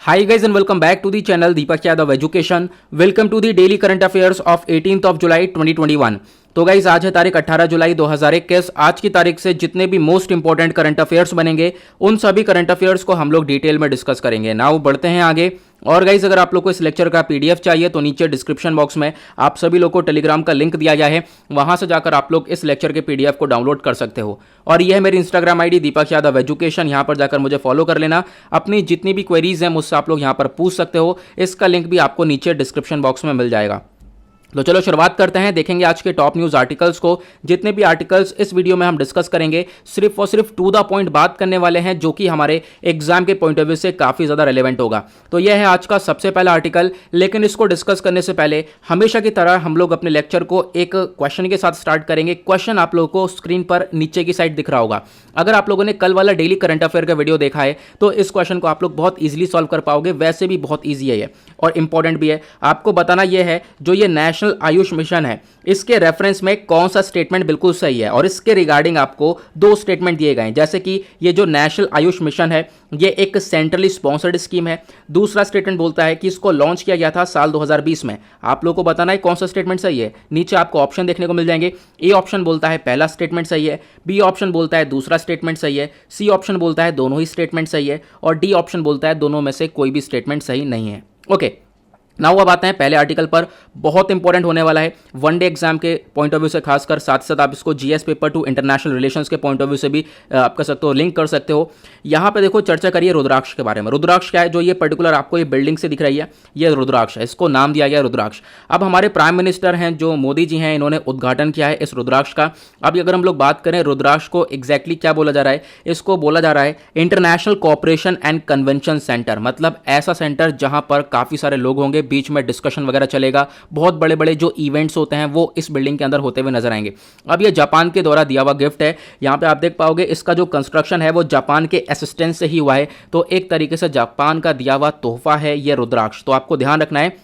Hi guys and welcome back to the channel Deepak Yadav Education. Welcome to the daily current affairs of 18th of July 2021. तो guys आज है तारीख 18 जुलाई 2021। आज की तारीख से जितने भी मोस्ट इंपॉर्टेंट करंट अफेयर्स बनेंगे उन सभी करंट अफेयर्स को हम लोग डिटेल में डिस्कस करेंगे। नाउ बढ़ते हैं आगे। और गाइज अगर आप लोग को इस लेक्चर का पीडीएफ चाहिए तो नीचे डिस्क्रिप्शन बॉक्स में आप सभी लोग को टेलीग्राम का लिंक दिया गया है, वहां से जाकर आप लोग इस लेक्चर के पीडीएफ को डाउनलोड कर सकते हो। और यह है मेरी Instagram ID Deepak Yadav education, यहां पर जाकर मुझे फॉलो कर लेना। अपनी जितनी भी क्वेरीज हैं मुझसे आप लोग यहां पर पूछ सकते हो, इसका लिंक भी आपको नीचे डिस्क्रिप्शन बॉक्स में मिल जाएगा। तो चलो शुरुआत करते हैं, देखेंगे आज के टॉप न्यूज आर्टिकल्स को। जितने भी आर्टिकल्स इस वीडियो में हम डिस्कस करेंगे सिर्फ और सिर्फ टू द पॉइंट बात करने वाले हैं, जो कि हमारे एग्जाम के पॉइंट ऑफ व्यू से काफी ज्यादा रेलेवेंट होगा। तो यह है आज का सबसे पहला आर्टिकल। लेकिन इसको डिस्कस करने से पहले हमेशा की तरह हम लोग अपने लेक्चर को एक क्वेश्चन के साथ स्टार्ट करेंगे। क्वेश्चन आप लोगों को स्क्रीन पर नीचे की साइड दिख रहा होगा। अगर आप लोगों ने कल वाला डेली करंट अफेयर का वीडियो देखा है तो इस क्वेश्चन को आप लोग बहुत ईजिली सॉल्व कर पाओगे। वैसे भी बहुत ईजी है ये और इंपॉर्टेंट भी है। आपको बताना यह है जो ये नेशनल आयुष मिशन है इसके रेफरेंस में कौन सा स्टेटमेंट बिल्कुल सही है, और इसके रिगार्डिंग आपको दो स्टेटमेंट दिए गए हैं। जैसे कि ये जो नेशनल आयुष मिशन है ये एक सेंट्रली स्पॉन्सर्ड स्कीम है। दूसरा स्टेटमेंट बोलता है कि इसको लॉन्च किया गया था साल 2020 में। आप लोगों को बताना है कौन सा स्टेटमेंट सही है। नीचे आपको ऑप्शन देखने को मिल जाएंगे। ए ऑप्शन बोलता है पहला स्टेटमेंट सही है, बी ऑप्शन बोलता है दूसरा स्टेटमेंट सही है, सी ऑप्शन बोलता है दोनों ही स्टेटमेंट सही है, और डी ऑप्शन बोलता है दोनों में से कोई भी स्टेटमेंट सही नहीं है। ओके, नाउ अब आते हैं पहले आर्टिकल पर। बहुत इंपॉर्टेंट होने वाला है वनडे एग्जाम के पॉइंट ऑफ व्यू से, खासकर साथ साथ आप इसको GS paper two international relations के पॉइंट ऑफ व्यू से भी आप कर सकते हो, लिंक कर सकते हो। यहाँ पे देखो चर्चा करिए रुद्राक्ष के बारे में। रुद्राक्ष क्या है? जो ये पर्टिकुलर आपको ये बिल्डिंग से दिख रही है ये रुद्राक्ष है, इसको नाम दिया गया रुद्राक्ष। अब हमारे प्राइम मिनिस्टर हैं जो मोदी जी हैं, इन्होंने उद्घाटन किया है इस रुद्राक्ष का। अब अगर हम लोग बात करें रुद्राक्ष को एग्जैक्टली क्या बोला जा रहा है, इसको बोला जा रहा है international cooperation and convention centre. मतलब ऐसा सेंटर जहां पर काफी सारे लोग होंगे, बीच में डिस्कशन वगैरह चलेगा, बहुत बड़े बड़े जो इवेंट्स होते हैं वो इस बिल्डिंग के अंदर होते हुए नजर आएंगे। अब ये जापान के द्वारा दिया हुआ गिफ्ट है। यहां पे आप देख पाओगे इसका जो कंस्ट्रक्शन है वो जापान के असिस्टेंस से ही हुआ है। तो एक तरीके से जापान का दिया हुआ तोहफा है ये रुद्राक्ष। तो आपको ध्यान रखना है,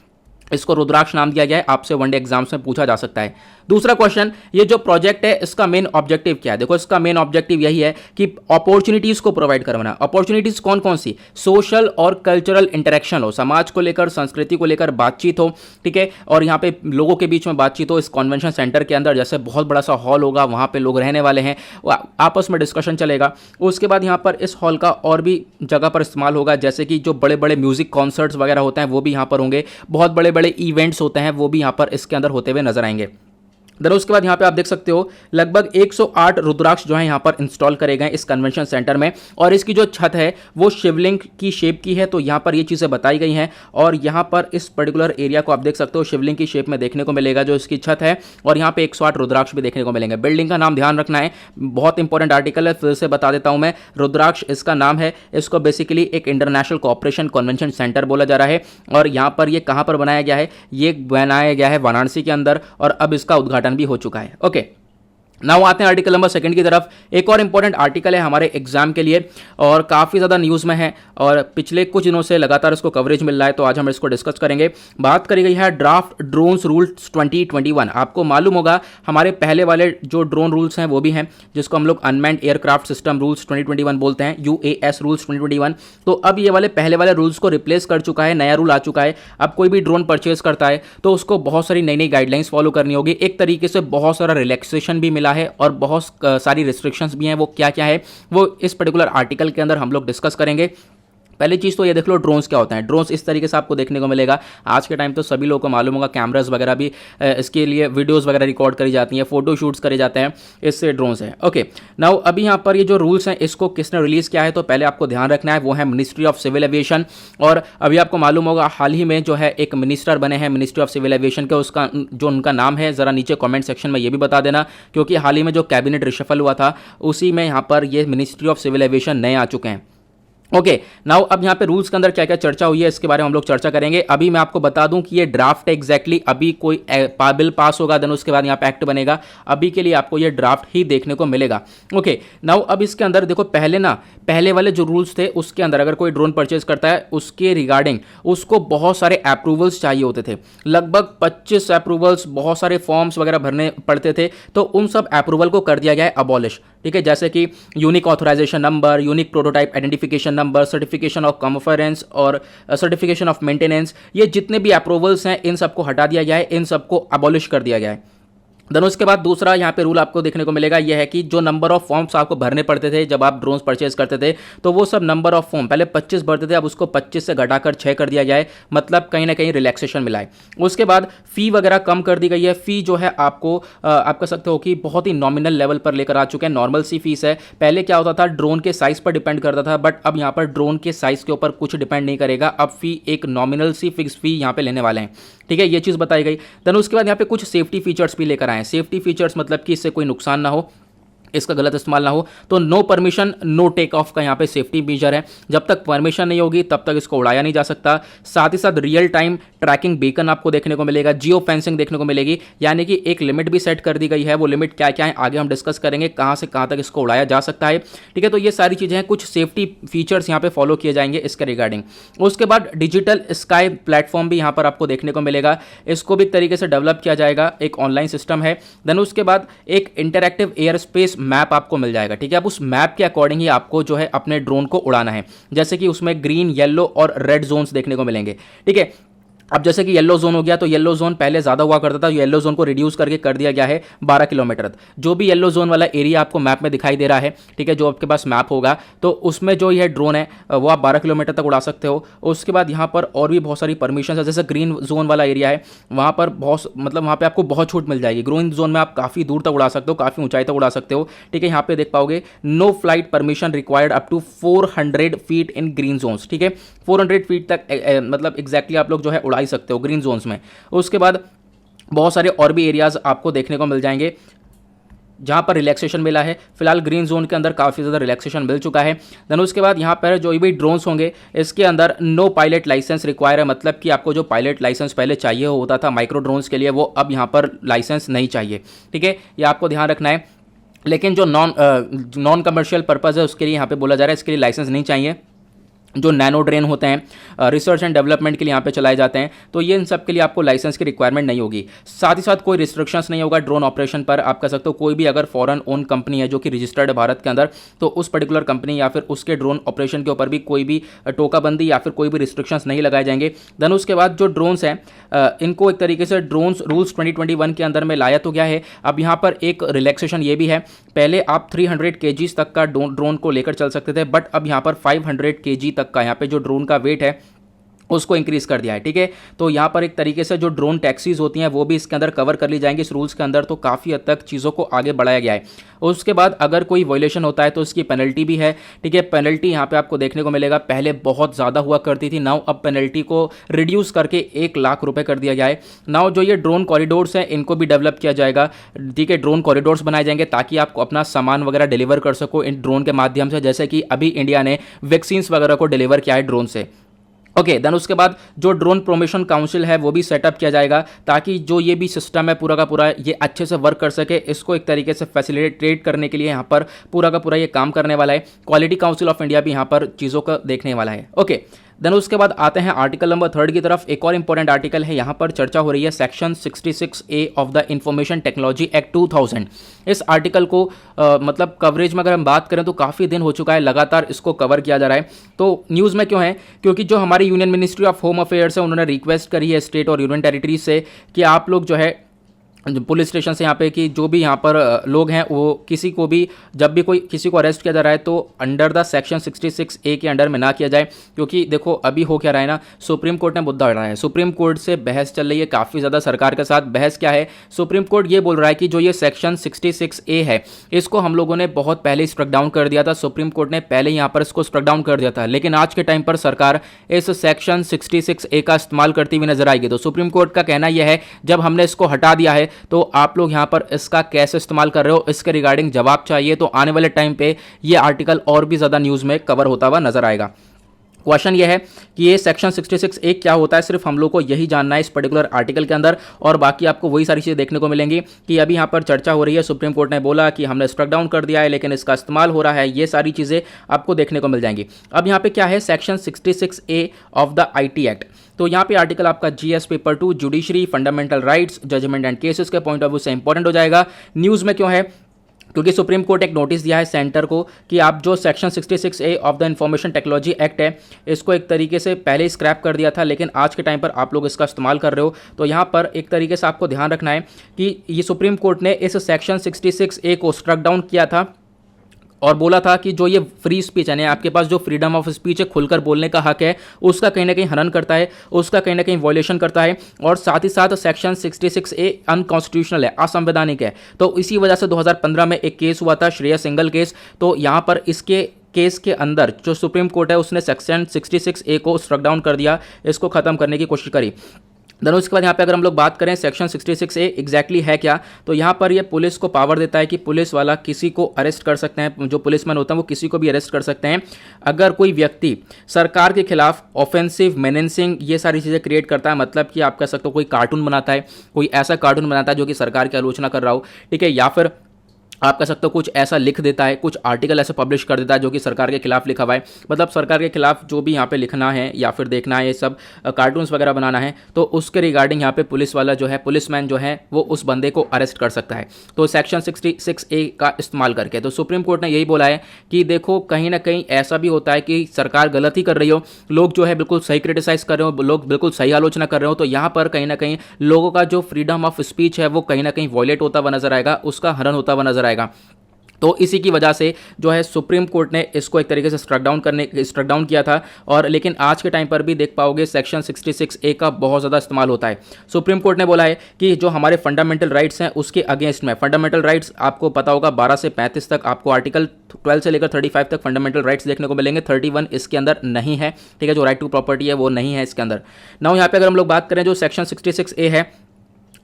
इसको रुद्राक्ष नाम दिया गया है। आपसे वनडे एग्जाम्स में पूछा जा सकता है। दूसरा क्वेश्चन, ये जो प्रोजेक्ट है इसका मेन ऑब्जेक्टिव क्या है? देखो इसका मेन ऑब्जेक्टिव यही है कि अपॉर्चुनिटीज को प्रोवाइड करवाना। अपॉर्चुनिटीज कौन कौन सी? सोशल और कल्चरल इंटरेक्शन हो, समाज को लेकर संस्कृति को लेकर बातचीत हो, ठीक है, और यहाँ पे लोगों के बीच में बातचीत हो। इस कन्वेंशन सेंटर के अंदर जैसे बहुत बड़ा सा हॉल होगा, वहाँ पे लोग रहने वाले हैं, आपस में डिस्कशन चलेगा। उसके बाद यहाँ पर इस हॉल का और भी जगह पर इस्तेमाल होगा, जैसे कि जो बड़े बड़े म्यूजिक कॉन्सर्ट्स वगैरह होते हैं वो भी यहाँ पर होंगे, बहुत बड़े बड़े इवेंट्स होते हैं वो भी यहाँ पर इसके अंदर होते हुए नजर आएंगे। देन उसके बाद यहाँ पे आप देख सकते हो लगभग 108 रुद्राक्ष जो है यहाँ पर इंस्टॉल करे गए इस कन्वेंशन सेंटर में, और इसकी जो छत है वो शिवलिंग की शेप की है। तो यहाँ पर ये चीज़ें बताई गई हैं, और यहाँ पर इस पर्टिकुलर एरिया को आप देख सकते हो शिवलिंग की शेप में देखने को मिलेगा जो इसकी छत है, और यहाँ पे 108 रुद्राक्ष भी देखने को मिलेंगे। बिल्डिंग का नाम ध्यान रखना है, बहुत इंपॉर्टेंट आर्टिकल है, फिर से बता देता हूँ मैं। रुद्राक्ष इसका नाम है। इसको बेसिकली एक इंटरनेशनल कोऑपरेशन कन्वेंशन सेंटर बोला जा रहा है। और यहाँ पर ये कहाँ पर बनाया गया है? ये बनाया गया है वाराणसी के अंदर, और अब इसका उद्घाटन भी हो चुका है। ओके, नाउ आते हैं आर्टिकल नंबर 2 की तरफ। एक और इंपॉर्टेंट आर्टिकल है हमारे एग्जाम के लिए और काफ़ी ज़्यादा न्यूज़ में है, और पिछले कुछ दिनों से लगातार इसको कवरेज मिल रहा है। तो आज हम इसको डिस्कस करेंगे। बात करी गई है ड्राफ्ट ड्रोन्स रूल्स 2021। आपको मालूम होगा हमारे पहले वाले जो ड्रोन रूल्स हैं वो भी हैं, जिसको हम लोग अनमैन्ड एयरक्राफ्ट सिस्टम रूल्स 2021 बोलते हैं, UAS रूल्स 2021। तो अब ये वाले पहले वाले रूल्स को रिप्लेस कर चुका है, नया रूल आ चुका है। अब कोई भी ड्रोन परचेज करता है तो उसको बहुत सारी नई नई गाइडलाइंस फॉलो करनी होगी। एक तरीके से बहुत सारा रिलैक्सेशन भी मिला है और बहुत सारी रिस्ट्रिक्शंस भी हैं। वो क्या क्या है वो इस पर्टिकुलर आर्टिकल के अंदर हम लोग डिस्कस करेंगे। पहली चीज़ तो ये देख लो ड्रोन्स क्या होता है। ड्रोन्स इस तरीके से आपको देखने को मिलेगा। आज के टाइम तो सभी लोगों को मालूम होगा कैमरास वगैरह भी इसके लिए वीडियोस वगैरह रिकॉर्ड करी जाती हैं, फोटो शूट्स करे जाते हैं, इससे ड्रोन्स है। ओके, नाउ अभी यहाँ पर ये जो रूल्स हैं इसको किसने रिलीज़ किया है? तो पहले आपको ध्यान रखना है वो है मिनिस्ट्री ऑफ सिविल एविएशन। और अभी आपको मालूम होगा हाल ही में जो है एक मिनिस्टर बने हैं मिनिस्ट्री ऑफ सिविल एविएशन के, उसका जो उनका नाम है ज़रा नीचे कॉमेंट सेक्शन में ये भी बता देना, क्योंकि हाल ही में जो कैबिनेट रिशफल हुआ था उसी में यहाँ पर ये मिनिस्ट्री ऑफ सिविल एविएशन नए आ चुके हैं। ओके, नाउ अब यहाँ पे रूल्स के अंदर क्या क्या चर्चा हुई है इसके बारे में हम लोग चर्चा करेंगे। अभी मैं आपको बता दूं कि ये ड्राफ्ट है एग्जैक्टली। अभी कोई बिल पास होगा देन उसके बाद यहाँ पे एक्ट बनेगा। अभी के लिए आपको ये ड्राफ्ट ही देखने को मिलेगा। ओके, नाउ अब इसके अंदर देखो पहले वाले जो रूल्स थे उसके अंदर अगर कोई ड्रोन परचेज करता है उसके रिगार्डिंग उसको बहुत सारे अप्रूवल्स चाहिए होते थे, लगभग 25 अप्रूवल्स, बहुत सारे फॉर्म्स वगैरह भरने पड़ते थे। तो उन सब अप्रूवल को कर दिया गया है अबॉलिश, ठीक है, जैसे कि unique authorization number, unique prototype identification number, certification of conference और सर्टिफिकेशन ऑफ मेंटेनेंस, ये जितने भी अप्रूवल्स हैं इन सबको हटा दिया गया है, इन सबको अबॉलिश कर दिया गया है। देन उसके बाद दूसरा यहाँ पे रूल आपको देखने को मिलेगा, यह है कि जो नंबर ऑफ फॉर्म्स आपको भरने पड़ते थे जब आप ड्रोन्स परचेज करते थे, तो वो सब नंबर ऑफ फॉर्म पहले 25 भरते थे, अब उसको 25 से घटाकर 6 कर दिया गया है, मतलब कहीं ना कहीं रिलैक्सेशन मिला है। उसके बाद फी वगैरह कम कर दी गई है। फी जो है आपको आप कह सकते हो कि बहुत ही नॉमिनल लेवल पर लेकर आ चुके हैं, नॉर्मल सी फीस है। पहले क्या होता था, ड्रोन के साइज पर डिपेंड करता था, बट अब यहाँ पर ड्रोन के साइज के ऊपर कुछ डिपेंड नहीं करेगा, अब फी एक नॉमिनल सी फिक्स फी यहाँ पे लेने वाले हैं, ठीक है, ये चीज़ बताई गई। देन उसके बाद यहाँ पे कुछ सेफ्टी फीचर्स भी लेकर आए। सेफ्टी फीचर्स मतलब कि इससे कोई नुकसान ना हो, इसका गलत इस्तेमाल ना हो, तो no permission no take off का यहाँ पे सेफ्टी फीचर है। जब तक परमिशन नहीं होगी तब तक इसको उड़ाया नहीं जा सकता। साथ ही साथ रियल टाइम ट्रैकिंग बीकन आपको देखने को मिलेगा, जियो फेंसिंग देखने को मिलेगी, यानी कि एक लिमिट भी सेट कर दी गई है। वो लिमिट क्या क्या है आगे हम डिस्कस करेंगे, कहाँ से कहाँ तक इसको उड़ाया जा सकता है, ठीक है। तो ये सारी चीज़ें हैं, कुछ सेफ्टी फीचर्स यहाँ पे फॉलो किए जाएंगे इसके रिगार्डिंग। उसके बाद डिजिटल स्काई प्लेटफॉर्म भी यहाँ पर आपको देखने को मिलेगा, इसको भी एक तरीके से डेवलप किया जाएगा, एक ऑनलाइन सिस्टम है। देन उसके बाद एक इंटरैक्टिव एयर स्पेस मैप आपको मिल जाएगा, ठीक है। अब उस मैप के अकॉर्डिंग ही आपको जो है अपने ड्रोन को उड़ाना है, जैसे कि उसमें ग्रीन, येलो और रेड जोन्स देखने को मिलेंगे, ठीक है। अब जैसे कि येलो जोन हो गया, तो येलो जोन पहले ज़्यादा हुआ करता था, येलो जोन को रिड्यूस करके कर दिया गया है 12 किलोमीटर। जो भी येलो जोन वाला एरिया आपको मैप में दिखाई दे रहा है, ठीक है, जो आपके पास मैप होगा तो उसमें जो यह ड्रोन है वो आप 12 किलोमीटर तक उड़ा सकते हो। उसके बाद यहाँ पर और भी बहुत सारी परमिशन है, जैसे ग्रीन जोन वाला एरिया है वहाँ पर बहुत मतलब वहाँ पर आपको बहुत छूट मिल जाएगी। ग्रीन जोन में आप काफ़ी दूर तक उड़ा सकते हो, काफ़ी ऊंचाई तक उड़ा सकते हो, ठीक है। यहाँ पे देख पाओगे no flight permission required up to 400 feet in green zones, ठीक है। 400 फीट तक मतलब एग्जैक्टली आप लोग जो है उड़ा ही सकते हो ग्रीन जोन्स में। उसके बाद बहुत सारे और भी एरियाज आपको देखने को मिल जाएंगे जहां पर रिलैक्सेशन मिला है। फिलहाल ग्रीन जोन के अंदर काफ़ी ज़्यादा रिलैक्सेशन मिल चुका है। देन उसके बाद यहाँ पर जो भी ड्रोन्स होंगे इसके अंदर नो पायलट लाइसेंस रिक्वायर है, मतलब कि आपको जो पायलट लाइसेंस पहले चाहिए होता था माइक्रो ड्रोन्स के लिए, वो अब यहाँ पर लाइसेंस नहीं चाहिए, ठीक है, ये आपको ध्यान रखना है। लेकिन जो नॉन कमर्शियल पर्पज़ है उसके लिए यहाँ पे बोला जा रहा है इसके लिए लाइसेंस नहीं चाहिए। जो नैनो ड्रेन होते हैं रिसर्च एंड डेवलपमेंट के लिए यहाँ पे चलाए जाते हैं, तो ये इन सब के लिए आपको लाइसेंस की रिक्वायरमेंट नहीं होगी। साथ ही साथ कोई रिस्ट्रिक्शंस नहीं होगा ड्रोन ऑपरेशन पर। आप कह सकते हो कोई भी अगर फॉरेन ओन कंपनी है जो कि रजिस्टर्ड है भारत के अंदर, तो उस पर्टिकुलर कंपनी या फिर उसके ड्रोन ऑपरेशन के ऊपर भी कोई भी टोकाबंदी या फिर कोई भी रिस्ट्रिक्शंस नहीं लगाए जाएंगे। देन उसके बाद जो ड्रोन्स हैं इनको एक तरीके से ड्रोन्स रूल्स 2021 के अंदर में लाया तो गया है। अब यहाँ पर एक रिलैक्सेशन ये भी है, पहले आप 300 kg तक का ड्रोन को लेकर चल सकते थे, बट अब यहाँ पर 500 kg तक का यहाँ पे जो ड्रोन का वेट है उसको इंक्रीज कर दिया है, ठीक है। तो यहाँ पर एक तरीके से जो ड्रोन टैक्सीज होती हैं वो भी इसके अंदर कवर कर ली जाएंगी इस रूल्स के अंदर, तो काफ़ी हद तक चीज़ों को आगे बढ़ाया गया है। उसके बाद अगर कोई वायलेशन होता है तो उसकी पेनल्टी भी है, ठीक है। पेनल्टी यहाँ पे आपको देखने को मिलेगा, पहले बहुत ज़्यादा हुआ करती थी, नाउ अब पेनल्टी को रिड्यूस करके 1 लाख रुपये कर दिया गया है। नाउ जो ये ड्रोन कॉरिडोर्स हैं इनको भी डेवलप किया जाएगा, ठीक है। ड्रोन कॉरिडोर्स बनाए जाएंगे ताकि आप अपना सामान वगैरह डिलीवर कर सको इन ड्रोन के माध्यम से, जैसे कि अभी इंडिया ने वैक्सीन्स वगैरह को डिलीवर किया है ड्रोन से। ओके, देन उसके बाद जो ड्रोन प्रमोशन काउंसिल है वो भी सेटअप किया जाएगा ताकि जो ये भी सिस्टम है पूरा का पूरा ये अच्छे से वर्क कर सके। इसको एक तरीके से फैसिलिटेट करने के लिए यहाँ पर पूरा का पूरा ये काम करने वाला है। क्वालिटी काउंसिल ऑफ इंडिया भी यहाँ पर चीज़ों का देखने वाला है। ओके, देन उसके बाद आते हैं आर्टिकल नंबर 3 की तरफ। एक और इंपॉर्टेंट आर्टिकल है, यहाँ पर चर्चा हो रही है section 66A of the information technology act 2000। इस आर्टिकल को मतलब कवरेज में अगर हम बात करें तो काफ़ी दिन हो चुका है, लगातार इसको कवर किया जा रहा है। तो न्यूज़ में क्यों है, क्योंकि जो हमारी union ministry of home affairs है उन्होंने रिक्वेस्ट करी है स्टेट और यूनियन टेरिटरीज से कि आप लोग जो है पुलिस स्टेशन से यहाँ पे कि जो भी यहाँ पर लोग हैं वो किसी को भी जब भी कोई किसी को अरेस्ट किया जा रहा है तो अंडर द सेक्शन 66A के अंडर में ना किया जाए। क्योंकि देखो अभी हो क्या रहा है ना, सुप्रीम कोर्ट ने मुद्दा उठाया है, सुप्रीम कोर्ट से बहस चल रही है काफ़ी ज़्यादा सरकार के साथ। बहस क्या है, सुप्रीम कोर्ट ये बोल रहा है कि जो ये सेक्शन 66A है इसको हम लोगों ने बहुत पहले स्ट्रक डाउन कर दिया था, सुप्रीम कोर्ट ने पहले यहाँ पर इसको स्ट्रक डाउन कर दिया था, लेकिन आज के टाइम पर सरकार इस सेक्शन 66A का इस्तेमाल करती हुई नजर आएगी। तो सुप्रीम कोर्ट का कहना यह है जब हमने इसको हटा दिया है तो आप लोग यहां पर इसका कैसे इस्तेमाल कर रहे हो, इसके रिगार्डिंग जवाब चाहिए। तो आने वाले टाइम पे ये आर्टिकल और भी ज्यादा न्यूज में कवर होता हुआ नजर आएगा। क्वेश्चन ये है कि ये सेक्शन 66A क्या होता है, सिर्फ हम लोग को यही जानना है इस पर्टिकुलर आर्टिकल के अंदर, और बाकी आपको वही सारी चीज़ें देखने को मिलेंगी कि अभी यहाँ पर चर्चा हो रही है, सुप्रीम कोर्ट ने बोला कि हमने स्ट्रक डाउन कर दिया है लेकिन इसका इस्तेमाल हो रहा है, ये सारी चीज़ें आपको देखने को मिल जाएंगी। अब यहाँ पे क्या है, section 66A of the IT act. तो यहाँ पे आर्टिकल आपका GS paper 2 judiciary fundamental rights judgment and cases के पॉइंट ऑफ व्यू से इंपॉर्टेंट हो जाएगा। न्यूज़ में क्यों है, क्योंकि सुप्रीम कोर्ट एक नोटिस दिया है सेंटर को कि आप जो section 66A of the information technology act है इसको एक तरीके से पहले ही स्क्रैप कर दिया था, लेकिन आज के टाइम पर आप लोग इसका इस्तेमाल कर रहे हो। तो यहाँ पर एक तरीके से आपको ध्यान रखना है कि ये सुप्रीम कोर्ट ने इस सेक्शन 66A को स्ट्रक डाउन किया था और बोला था कि जो ये फ्री स्पीच यानी आपके पास जो फ्रीडम ऑफ स्पीच है, खुलकर बोलने का हक है, उसका कहीं ना कहीं हनन करता है, उसका कहीं ना कहीं वॉयलेशन करता है। और साथ ही साथ सेक्शन 66A अनकॉन्स्टिट्यूशनल है, असंवैधानिक है। तो इसी वजह से 2015 में एक केस हुआ था, श्रेया सिंगल केस। तो यहाँ पर इसके केस के अंदर जो सुप्रीम कोर्ट है उसने सेक्शन 66A को स्ट्रक डाउन कर दिया, इसको खत्म करने की कोशिश करी। देन उसके बाद यहाँ पे अगर हम लोग बात करें सेक्शन 66A एग्जैक्टली है क्या, तो यहाँ पर ये पुलिस को पावर देता है कि पुलिस वाला किसी को अरेस्ट कर सकते हैं, जो पुलिसमैन होता है वो किसी को भी अरेस्ट कर सकते हैं अगर कोई व्यक्ति सरकार के खिलाफ ऑफेंसिव मेनेंसिंग ये सारी चीज़ें क्रिएट करता है। मतलब कि आप कह सकते हो कोई कार्टून बनाता है, कोई ऐसा कार्टून बनाता है जो कि सरकार की आलोचना कर रहा हो, ठीक है, या फिर आप कह सकते हो कुछ ऐसा लिख देता है, कुछ आर्टिकल ऐसे पब्लिश कर देता है जो कि सरकार के खिलाफ लिखा हुआ है। मतलब सरकार के खिलाफ जो भी यहाँ पे लिखना है या फिर देखना है, ये सब कार्टून्स वगैरह बनाना है, तो उसके रिगार्डिंग यहाँ पे पुलिस वाला जो है, पुलिसमैन जो है वो उस बंदे को अरेस्ट कर सकता है, तो सेक्शन 66A का इस्तेमाल करके। तो सुप्रीम कोर्ट ने यही बोला है कि देखो कहीं ना कहीं ऐसा भी होता है कि सरकार गलत ही कर रही हो, लोग जो है बिल्कुल सही क्रिटिसाइज कर रहे हो, लोग बिल्कुल सही आलोचना कर रहे हो, तो यहाँ पर कहीं ना कहीं लोगों का जो फ्रीडम ऑफ स्पीच है वो कहीं ना कहीं वॉयलेट होता हुआ नजर आएगा, उसका हनन होता हुआ नजर आएगा। तो इसी की वजह से जो है सुप्रीम कोर्ट ने इसको एक तरीके से स्ट्रक डाउन किया था। और लेकिन आज के टाइम पर भी देख पाओगे सेक्शन 66A का बहुत ज़्यादा इस्तेमाल होता है। सुप्रीम कोर्ट ने बोला है कि जो हमारे फंडामेंटल राइट्स हैं उसके अगेंस्ट में, फंडामेंटल राइट्स आपको पता होगा 12 से 35 तक आपको आर्टिकल 12 से लेकर 35 तक फंडामेंटल राइट्स देखने को मिलेंगे, 31 इसके अंदर नहीं है, ठीक है, जो राइट टू प्रॉपर्टी है वो नहीं है इसके अंदर। नाउ यहाँ पे अगर हम लोग बात करें जो सेक्शन 66A है,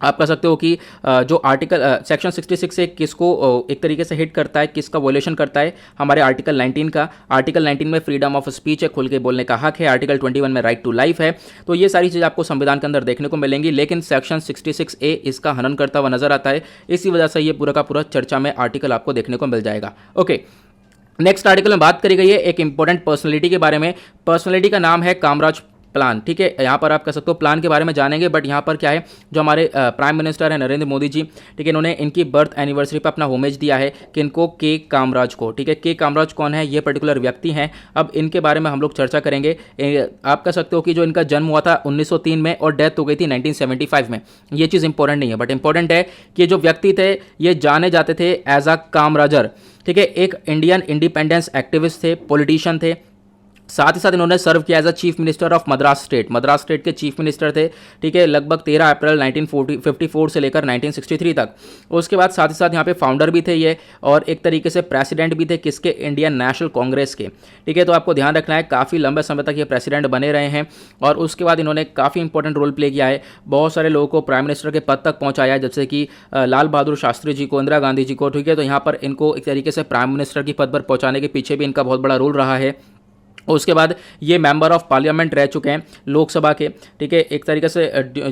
आप कह सकते हो कि जो आर्टिकल सेक्शन 66 से किसको एक तरीके से हिट करता है, किसका वॉयलेशन करता है, हमारे आर्टिकल 19 का। आर्टिकल 19 में फ्रीडम ऑफ स्पीच है, खुल के बोलने का हक है। आर्टिकल 21 में राइट टू लाइफ है। तो ये सारी चीज़ आपको संविधान के अंदर देखने को मिलेंगी, लेकिन सेक्शन 66A इसका हनन करता हुआ नजर आता है। इसी वजह से ये पूरा का पूरा चर्चा में आर्टिकल आपको देखने को मिल जाएगा। ओके, नेक्स्ट आर्टिकल में बात करी गई है एक इंपॉर्टेंट पर्सनैलिटी के बारे में। पर्सनैलिटी का नाम है कामराज प्लान, ठीक है, यहाँ पर आप कह सकते हो प्लान के बारे में जानेंगे। बट यहाँ पर क्या है, जो हमारे प्राइम मिनिस्टर है नरेंद्र मोदी जी, ठीक है, इन्होंने इनकी बर्थ एनिवर्सरी पर अपना होमेज दिया है कि इनको के कामराज को, ठीक है। के कामराज कौन है, ये पर्टिकुलर व्यक्ति हैं, अब इनके बारे में हम लोग चर्चा करेंगे। आप कह सकते हो कि जो इनका जन्म हुआ था 1903 में और डेथ हो गई थी 1975 में। ये चीज़ इंपॉर्टेंट नहीं है, बट इंपॉर्टेंट है कि जो व्यक्ति थे ये जाने जाते थे एज अ कामराजर, ठीक है, एक इंडियन इंडिपेंडेंस एक्टिविस्ट थे, पॉलिटिशियन थे। साथ ही साथ इन्होंने सर्व किया as a chief minister of Madras state, Madras state के चीफ मिनिस्टर थे, ठीक है, लगभग 13 अप्रैल 1954 से लेकर 1963 तक। उसके बाद साथ ही साथ यहाँ पे फाउंडर भी थे ये, और एक तरीके से प्रेसिडेंट भी थे किसके, इंडियन नेशनल कांग्रेस के, ठीक है। तो आपको ध्यान रखना है काफ़ी लंबे समय तक ये प्रेसिडेंट बने रहे हैं, और उसके बाद इन्होंने काफ़ी इंपॉर्टेंट रोल प्ले किया है, बहुत सारे लोगों को प्राइम मिनिस्टर के पद तक पहुँचाया है, जैसे कि लाल बहादुर शास्त्री जी को, इंदिरा गांधी जी को, ठीक है। तो यहाँ पर इनको एक तरीके से प्राइम मिनिस्टर की पद पर पहुँचाने के पीछे भी इनका बहुत बड़ा रोल रहा है। उसके बाद ये मेंबर ऑफ पार्लियामेंट रह चुके हैं लोकसभा के, ठीक है। एक तरीके से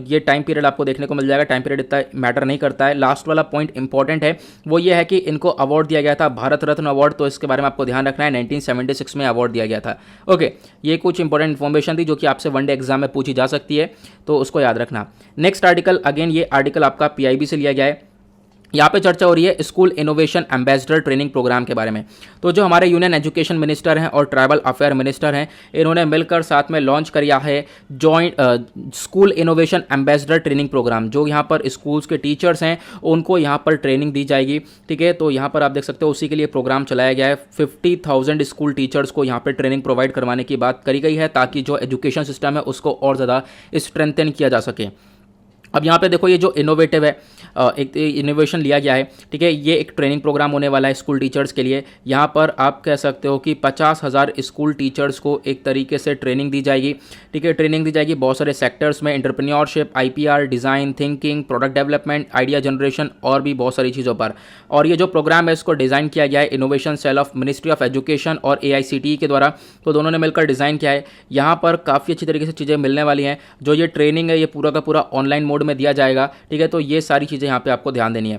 ये टाइम पीरियड आपको देखने को मिल जाएगा, टाइम पीरियड इतना मैटर नहीं करता है। लास्ट वाला पॉइंट इंपॉर्टेंट है, वो ये है कि इनको अवार्ड दिया गया था भारत रत्न अवार्ड, तो इसके बारे में आपको ध्यान रखना है, 1976 में अवार्ड दिया गया था। ओके, ये कुछ इंपॉर्टेंट इन्फॉर्मेशन थी जो कि आपसे वनडे एग्जाम में पूछी जा सकती है, तो उसको याद रखना। नेक्स्ट आर्टिकल, अगेन ये आर्टिकल आपका PIB से लिया गया है। यहाँ पे चर्चा हो रही है school innovation ambassador training program के बारे में। तो जो हमारे यूनियन एजुकेशन मिनिस्टर हैं और ट्राइबल अफेयर मिनिस्टर हैं, इन्होंने मिलकर साथ में लॉन्च किया है joint school innovation ambassador training program. जो यहाँ पर स्कूल्स के टीचर्स हैं उनको यहाँ पर ट्रेनिंग दी जाएगी, ठीक है। तो यहाँ पर आप देख सकते हो उसी के लिए प्रोग्राम चलाया गया है। 50,000 स्कूल टीचर्स को यहाँ पर ट्रेनिंग प्रोवाइड करवाने की बात करी गई है, ताकि जो एजुकेशन सिस्टम है उसको और ज़्यादा स्ट्रेंथन किया जा सके। अब यहाँ पे देखो ये जो इनोवेटिव है, एक इनोवेशन लिया गया है, ठीक है, ये एक ट्रेनिंग प्रोग्राम होने वाला है स्कूल टीचर्स के लिए। यहाँ पर आप कह सकते हो कि 50,000 स्कूल टीचर्स को एक तरीके से ट्रेनिंग दी जाएगी, ठीक है। ट्रेनिंग दी जाएगी बहुत सारे सेक्टर्स में, entrepreneurship, IPR, design thinking, product development, idea generation और भी बहुत सारी चीज़ों पर। और ये जो प्रोग्राम है इसको डिज़ाइन किया गया है innovation cell of ministry of education और AICTE के द्वारा, तो दोनों ने मिलकर डिज़ाइन किया है। यहाँ पर काफ़ी अच्छी तरीके से चीज़ें मिलने वाली हैं। जो ये ट्रेनिंग है ये पूरा का पूरा ऑनलाइन मोड में दिया जाएगा, ठीक है। तो ये सारी चीज़ें यहाँ पे आपको ध्यान देनी है।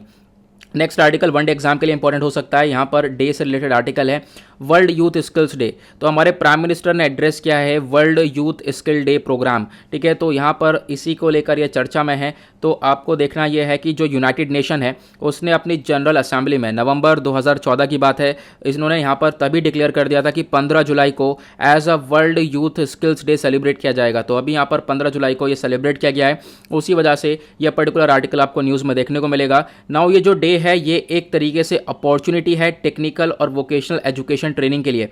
नेक्स्ट आर्टिकल वनडे एग्जाम के लिए इंपॉर्टेंट हो सकता है, यहाँ पर डे से रिलेटेड आर्टिकल है, वर्ल्ड यूथ स्किल्स डे। तो हमारे प्राइम मिनिस्टर ने एड्रेस किया है world youth skill day program, ठीक है। तो यहाँ पर इसी को लेकर ये चर्चा में है। तो आपको देखना यह है कि जो यूनाइटेड नेशन है उसने अपनी जनरल असेंबली में नवंबर 2014 की बात है, इन्होंने यहाँ पर तभी डिक्लेयर कर दिया था कि 15 जुलाई को as a world youth skills day celebrate किया जाएगा। तो अभी यहाँ पर 15 जुलाई को ये सेलिब्रेट किया गया है, उसी वजह से यह पर्टिकुलर आर्टिकल आपको न्यूज़ में देखने को मिलेगा। नाउ ये जो डे है ये एक तरीके से अपॉर्चुनिटी है टेक्निकल और वोकेशनल एजुकेशन ट्रेनिंग के लिए।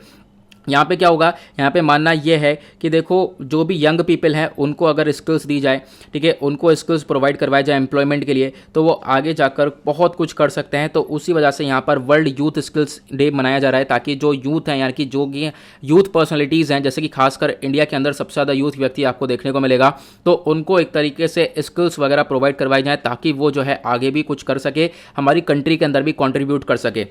यहाँ पे क्या होगा, यहाँ पे मानना ये है कि देखो जो भी यंग पीपल हैं उनको अगर स्किल्स दी जाए, ठीक है, उनको स्किल्स प्रोवाइड करवाए जाए एम्प्लॉयमेंट के लिए, तो वो आगे जाकर बहुत कुछ कर सकते हैं। तो उसी वजह से यहाँ पर वर्ल्ड यूथ स्किल्स डे मनाया जा रहा है, ताकि जो यूथ हैं यानी कि जो यूथ पर्सनैलिटीज़ हैं, जैसे कि खासकर इंडिया के अंदर सबसे ज़्यादा यूथ व्यक्ति आपको देखने को मिलेगा, तो उनको एक तरीके से स्किल्स वगैरह प्रोवाइड करवाई जाए ताकि वो जो है आगे भी कुछ कर सके, हमारी कंट्री के अंदर भी कॉन्ट्रीब्यूट कर सके।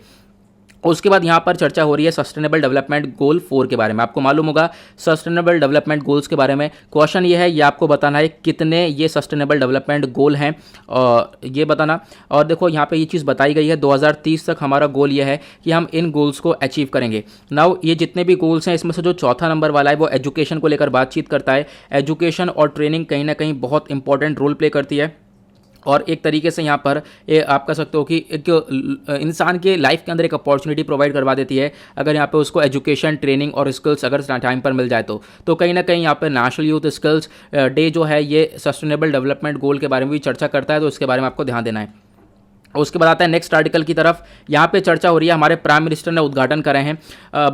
उसके बाद यहाँ पर चर्चा हो रही है सस्टेनेबल डेवलपमेंट गोल 4 के बारे में। आपको मालूम होगा सस्टेनेबल डेवलपमेंट गोल्स के बारे में। क्वेश्चन ये है, ये आपको बताना है कितने ये सस्टेनेबल डेवलपमेंट गोल हैं, और ये बताना। और देखो यहाँ पे ये चीज़ बताई गई है 2030 तक हमारा गोल ये है कि हम इन गोल्स को अचीव करेंगे। नाउ ये जितने भी गोल्स हैं इसमें से जो चौथा नंबर वाला है वो एजुकेशन को लेकर बातचीत करता है। एजुकेशन और ट्रेनिंग कहीं ना कहीं बहुत इंपॉर्टेंट रोल प्ले करती है, और एक तरीके से यहाँ पर ये आप कह सकते हो कि एक इंसान के लाइफ के अंदर एक अपॉर्चुनिटी प्रोवाइड करवा देती है अगर यहाँ पे उसको एजुकेशन ट्रेनिंग और स्किल्स अगर टाइम पर मिल जाए तो कहीं ना कहीं यहाँ पे नेशनल यूथ स्किल्स डे जो है ये सस्टेनेबल डेवलपमेंट गोल के बारे में भी चर्चा करता है, तो इसके बारे में आपको ध्यान देना है। उसके बाद आता है नेक्स्ट आर्टिकल की तरफ। यहाँ पे चर्चा हो रही है, हमारे प्राइम मिनिस्टर ने उद्घाटन करे हैं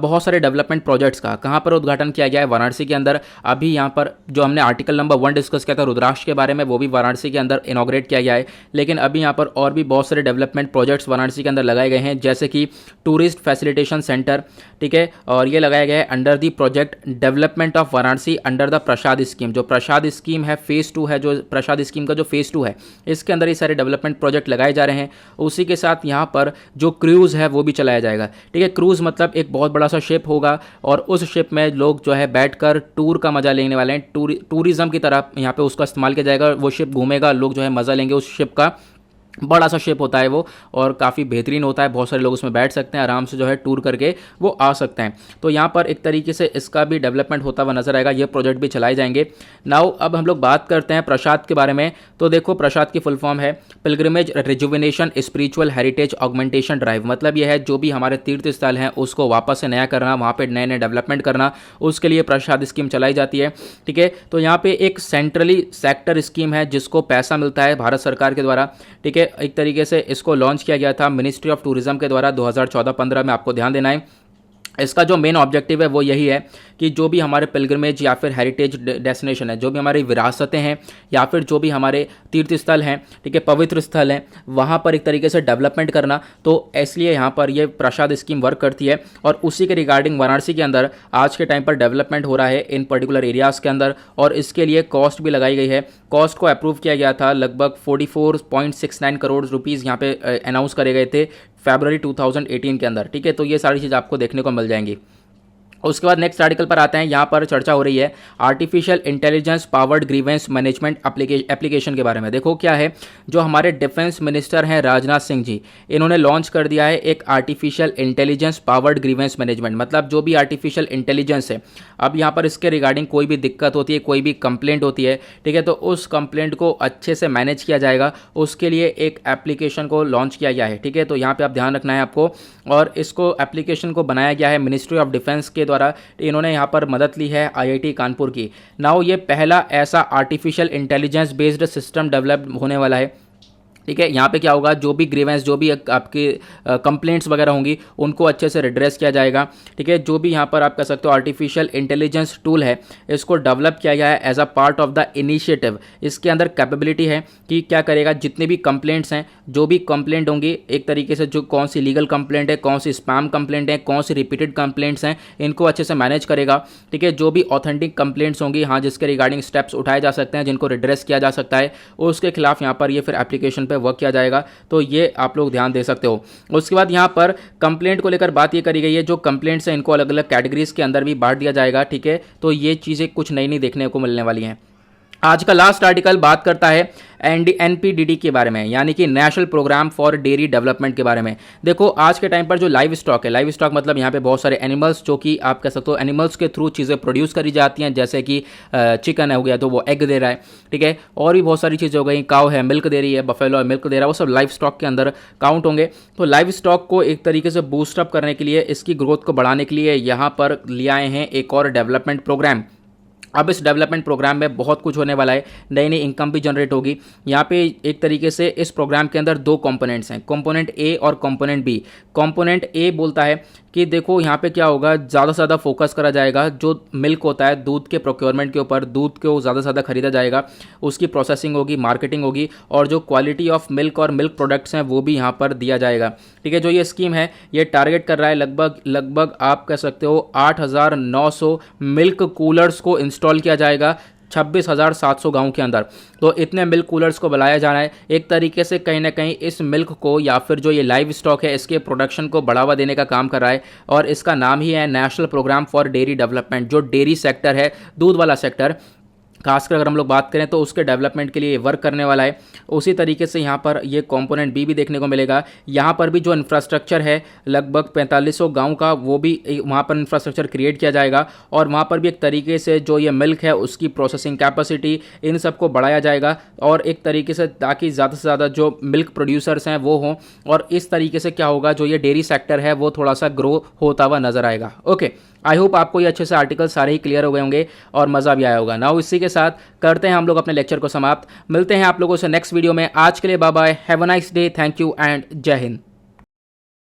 बहुत सारे डेवलपमेंट प्रोजेक्ट्स का। कहाँ पर उद्घाटन किया गया है? वाराणसी के अंदर। अभी यहाँ पर जो हमने आर्टिकल नंबर 1 डिस्कस किया था रुद्राक्ष के बारे में, वो भी वाराणसी के अंदर इनॉग्रेट किया गया है। लेकिन अभी यहाँ पर और भी बहुत सारे डेवलपमेंट प्रोजेक्ट्स वाराणसी के अंदर लगाए गए हैं, जैसे कि टूरिस्ट फैसिलिटेशन सेंटर, ठीक है, और ये लगाया गया है under the project development of Varanasi under the Prasad scheme. जो प्रसाद स्कीम है फेज़ 2 है, जो प्रसाद स्कीम का जो फेज़ 2 है, इसके अंदर ये सारे डेवलपमेंट प्रोजेक्ट लगाए जा रहे हैं। उसी के साथ यहाँ पर जो क्रूज़ है वो भी चलाया जाएगा, ठीक है। क्रूज़ मतलब एक बहुत बड़ा सा शिप होगा और उस शिप में लोग जो है बैठकर टूर का मजा लेने वाले हैं। टूरिज्म की तरह यहाँ पे उसका इस्तेमाल किया जाएगा। वो शिप घूमेगा, लोग जो है मज़ा लेंगे उस शिप का। बड़ा सा शिप होता है वो और काफ़ी बेहतरीन होता है, बहुत सारे लोग उसमें बैठ सकते हैं, आराम से जो है टूर करके वो आ सकते हैं। तो यहाँ पर एक तरीके से इसका भी डेवलपमेंट होता हुआ नजर आएगा, ये प्रोजेक्ट भी चलाए जाएंगे। नाउ अब हम लोग बात करते हैं प्रसाद के बारे में। तो देखो प्रसाद की फुल फॉर्म है pilgrimage rejuvenation spiritual heritage augmentation drive. मतलब यह है जो भी हमारे तीर्थ स्थल हैं उसको वापस से नया करना, वहाँ पर नए नए डेवलपमेंट करना, उसके लिए प्रसाद स्कीम चलाई जाती है, ठीक है। तो यहाँ पे एक सेंट्रली सेक्टर स्कीम है जिसको पैसा मिलता है भारत सरकार के द्वारा, ठीक है। एक तरीके से इसको लॉन्च किया गया था मिनिस्ट्री ऑफ टूरिज्म के द्वारा 2014-15 में, आपको ध्यान देना है। इसका जो मेन ऑब्जेक्टिव है वो यही है कि जो भी हमारे पिलग्रिमेज या फिर हेरिटेज डेस्टिनेशन है, जो भी हमारी विरासतें हैं या फिर जो भी हमारे तीर्थ स्थल हैं, ठीक है, पवित्र स्थल हैं, वहाँ पर एक तरीके से डेवलपमेंट करना। तो इसलिए यहाँ पर ये प्रसाद स्कीम वर्क करती है और उसी के रिगार्डिंग वाराणसी के अंदर आज के टाइम पर डेवलपमेंट हो रहा है इन पर्टिकुलर एरियाज़ के अंदर, और इसके लिए कॉस्ट भी लगाई गई है। कॉस्ट को अप्रूव किया गया था, लगभग 44.69 करोड़ रुपीज़ यहाँ पे अनाउंस करे गए थे फरवरी 2018 के अंदर, ठीक है। तो ये सारी चीज़ आपको देखने को मिल जाएंगी। उसके बाद नेक्स्ट आर्टिकल पर आते हैं। यहाँ पर चर्चा हो रही है artificial intelligence powered grievance management application के बारे में। देखो क्या है, जो हमारे डिफेंस मिनिस्टर हैं राजनाथ सिंह जी, इन्होंने लॉन्च कर दिया है एक artificial intelligence powered grievance management. मतलब जो भी आर्टिफिशियल इंटेलिजेंस है, अब यहाँ पर इसके रिगार्डिंग कोई भी दिक्कत होती है, कोई भी कंप्लेंट होती है, ठीक है, तो उस कंप्लेंट को अच्छे से मैनेज किया जाएगा, उसके लिए एक एप्लीकेशन को लॉन्च किया गया है, ठीक है। तो यहाँ पर आप ध्यान रखना है आपको, और इसको एप्लीकेशन को बनाया गया है मिनिस्ट्री ऑफ डिफेंस के द्वारा। इन्होंने यहाँ पर मदद ली है आईआईटी कानपुर की। नाउ ये पहला ऐसा artificial intelligence based system develop होने वाला है, ठीक है। यहाँ पे क्या होगा, जो भी ग्रीवेंस, जो भी आपके कंप्लेंट्स वगैरह होंगी उनको अच्छे से रिड्रेस किया जाएगा, ठीक है। जो भी यहाँ पर आप कह सकते हो आर्टिफिशियल इंटेलिजेंस टूल है, इसको डेवलप किया गया है as a part of the initiative. इसके अंदर कैपेबिलिटी है कि क्या करेगा, जितने भी कंप्लेंट्स हैं, जो भी कंप्लेंट होंगी, एक तरीके से जो कौन सी लीगल कंप्लेंट है, कौन सी स्पैम कंप्लेंट है, कौन सी रिपीटेड कंप्लेंट्स हैं, इनको अच्छे से मैनेज करेगा, ठीक है। जो भी ऑथेंटिक कंप्लेंट्स होंगी, हाँ, जिसके रिगार्डिंग स्टेप्स उठाए जा सकते हैं, जिनको रिड्रेस किया जा सकता है, उसके खिलाफ यहाँ पर ये फिर एप्लीकेशन पे वर्क किया जाएगा। तो ये आप लोग ध्यान दे सकते हो। उसके बाद यहाँ पर कंप्लेंट को लेकर बात ये करी गई है, जो कंप्लेंट्स हैं इनको अलग अलग कैटेगरीज के अंदर भी बांट दिया जाएगा, ठीक है। तो ये चीज़ें कुछ नई नई देखने को मिलने वाली हैं। आज का लास्ट आर्टिकल बात करता है एनपीडीडी के बारे में, यानी कि national program for dairy development के बारे में। देखो आज के टाइम पर जो लाइव स्टॉक है, लाइव स्टॉक मतलब यहाँ पे बहुत सारे एनिमल्स जो कि आप कह सकते हो एनिमल्स के थ्रू चीज़ें प्रोड्यूस करी जाती हैं, जैसे कि चिकन हो गया तो वो एग दे रहा है, ठीक है, और भी बहुत सारी चीज़ें हो गई, काव है मिल्क दे रही है, बफेलो है मिल्क दे रहा है, वो सब लाइव स्टॉक के अंदर काउंट होंगे। तो लाइव स्टॉक को एक तरीके से बूस्टअप करने के लिए, इसकी ग्रोथ को बढ़ाने के लिए यहाँ पर ले आए हैं एक और डेवलपमेंट प्रोग्राम। अब इस डेवलपमेंट प्रोग्राम में बहुत कुछ होने वाला है, नई नई इनकम भी जनरेट होगी। यहाँ पे एक तरीके से इस प्रोग्राम के अंदर दो कंपोनेंट्स हैं, कंपोनेंट ए और कंपोनेंट बी। कंपोनेंट ए बोलता है कि देखो यहाँ पे क्या होगा, ज़्यादा से ज़्यादा फोकस करा जाएगा जो मिल्क होता है, दूध के प्रोक्योरमेंट के ऊपर, दूध को ज़्यादा से ज़्यादा खरीदा जाएगा, उसकी प्रोसेसिंग होगी, मार्केटिंग होगी, और जो क्वालिटी ऑफ मिल्क और मिल्क प्रोडक्ट्स हैं वो भी यहाँ पर दिया जाएगा, ठीक है। जो ये स्कीम है ये टारगेट कर रहा है लगभग आप कह सकते हो 8,900 मिल्क कूलर्स को इंस्टॉल किया जाएगा 26,700 गाँव के अंदर। तो इतने मिल्क कूलर्स को बुलाया जा रहा है, एक तरीके से कहीं ना कहीं इस मिल्क को या फिर जो ये लाइव स्टॉक है इसके प्रोडक्शन को बढ़ावा देने का काम कर रहा है। और इसका नाम ही है national program for dairy development. जो डेयरी सेक्टर है, दूध वाला सेक्टर खासकर अगर हम लोग बात करें तो उसके डेवलपमेंट के लिए वर्क करने वाला है। उसी तरीके से यहाँ पर ये कंपोनेंट बी भी देखने को मिलेगा। यहाँ पर भी जो इंफ्रास्ट्रक्चर है लगभग 4500 गांव का, वो भी वहाँ पर इंफ्रास्ट्रक्चर क्रिएट किया जाएगा, और वहाँ पर भी एक तरीके से जो ये मिल्क है उसकी प्रोसेसिंग कैपेसिटी, इन सबको बढ़ाया जाएगा, और एक तरीके से ताकि ज़्यादा से ज़्यादा जो मिल्क प्रोड्यूसर्स हैं वो हों, और इस तरीके से क्या होगा, जो ये डेयरी सेक्टर है वो थोड़ा सा ग्रो होता हुआ नजर आएगा। ओके, आई होप आपको ये अच्छे से आर्टिकल सारे ही क्लियर हो गए होंगे और मज़ा भी आया होगा। नाउ इसी के साथ करते हैं हम लोग अपने लेक्चर को समाप्त। मिलते हैं आप लोगों से नेक्स्ट वीडियो में। आज के लिए bye bye, have a nice day, thank you and जय हिंद।